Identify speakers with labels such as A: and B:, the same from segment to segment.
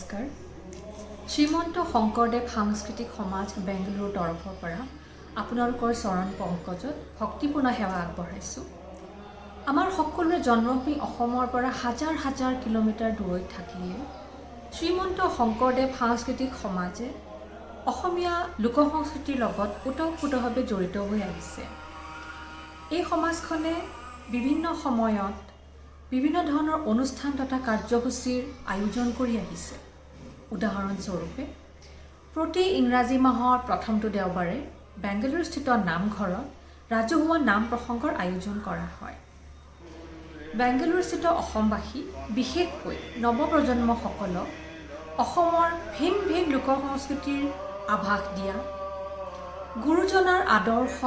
A: নমস্কাৰ শ্ৰীমন্ত শংকৰদেৱ সাংস্কৃতিক সমাজ বেংগলুৰুৰ তৰফৰ পৰা আপোনালোকৰ চৰণ পংকজত ভক্তিপূৰ্ণ সেৱা আগবঢ়াইছোঁ। আমাৰ সকলোৰে জন্মভূমি অসমৰ পৰা হাজাৰ হাজাৰ কিলোমিটাৰ দূৰৈত থাকিলে শ্ৰীমন্ত শংকৰদেৱ সাংস্কৃতিক সমাজে অসমীয়া লোকসংস্কৃতিৰ লগত ওতঃপ্ৰোতভাৱে জড়িত হৈ আহিছে। এই সমাজখনে বিভিন্ন সময়ত বিভিন্ন ধৰণৰ অনুষ্ঠান তথা কাৰ্যসূচীৰ আয়োজন কৰি আহিছে। উদাহৰণস্বৰূপে প্ৰতি ইংৰাজী মাহৰ প্ৰথমটো দেওবাৰে বেংগালুৰুস্থিত নামঘৰত ৰাজহুৱা নাম প্ৰসংগৰ আয়োজন কৰা হয়। বেংগালুৰুস্থিত অসমবাসী বিশেষকৈ নৱপ্ৰজন্মসকলক অসমৰ ভিন ভিন লোকসংস্কৃতিৰ আভাস দিয়া, গুৰুজনাৰ আদৰ্শ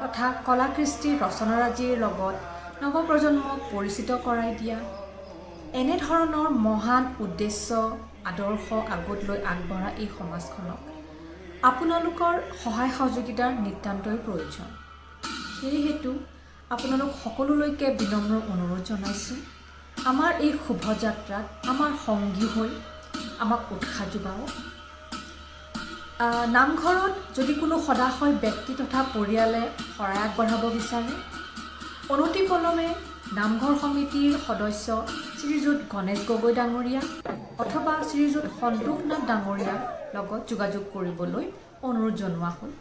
A: তথা কলাকৃষ্টিৰ ৰচনাৰাজিৰ লগত নৱপ্ৰজন্মক পৰিচিত কৰাই দিয়া, এনেধৰণৰ মহান উদ্দেশ্য আদৰ্শ আগত লৈ আগবঢ়া এই সমাজখনক আপোনালোকৰ সহায় সহযোগিতাৰ নিতান্তই প্ৰয়োজন। সেয়েহেতু আপোনালোক সকলোলৈকে বিনম্ৰ অনুৰোধ জনাইছোঁ, আমাৰ এই শুভযাত্ৰাত আমাৰ সংগী হৈ আমাক উৎসাহ যোগাওক। নামঘৰত যদি কোনো সদাশয় ব্যক্তি তথা পৰিয়ালে শৰাই আগবঢ়াব বিচাৰে, অনতিপলমে নামঘৰ সমিতিৰ সদস্য শ্ৰীযুত গণেশ গগৈ ডাঙৰীয়া অথবা শ্ৰীযুত সন্তোষনাথ ডাঙৰীয়াৰ লগত যোগাযোগ কৰিবলৈ অনুৰোধ জনোৱা হ'ল।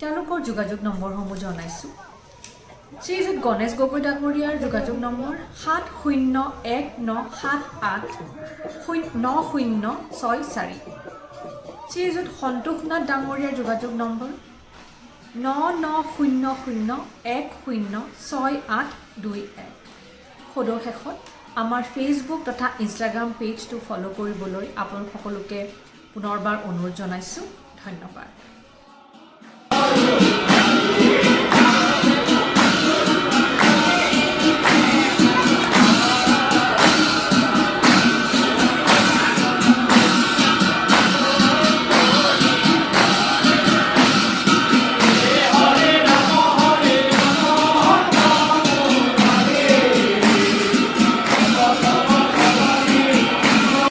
A: তেওঁলোকৰ যোগাযোগ নম্বৰসমূহ জনাইছোঁ। শ্ৰীযুত গণেশ গগৈ ডাঙৰীয়াৰ যোগাযোগ নম্বৰ 7019789064। শ্ৰীযুত সন্তোষনাথ ডাঙৰীয়াৰ যোগাযোগ নম্বৰ 9900106821। সদশেষত আমাৰ ফেচবুক তথা ইনষ্টাগ্ৰাম পেজটো ফ'ল' কৰিবলৈ আপোনালোক সকলোকে পুনৰবাৰ অনুৰোধ জনাইছোঁ। ধন্যবাদ।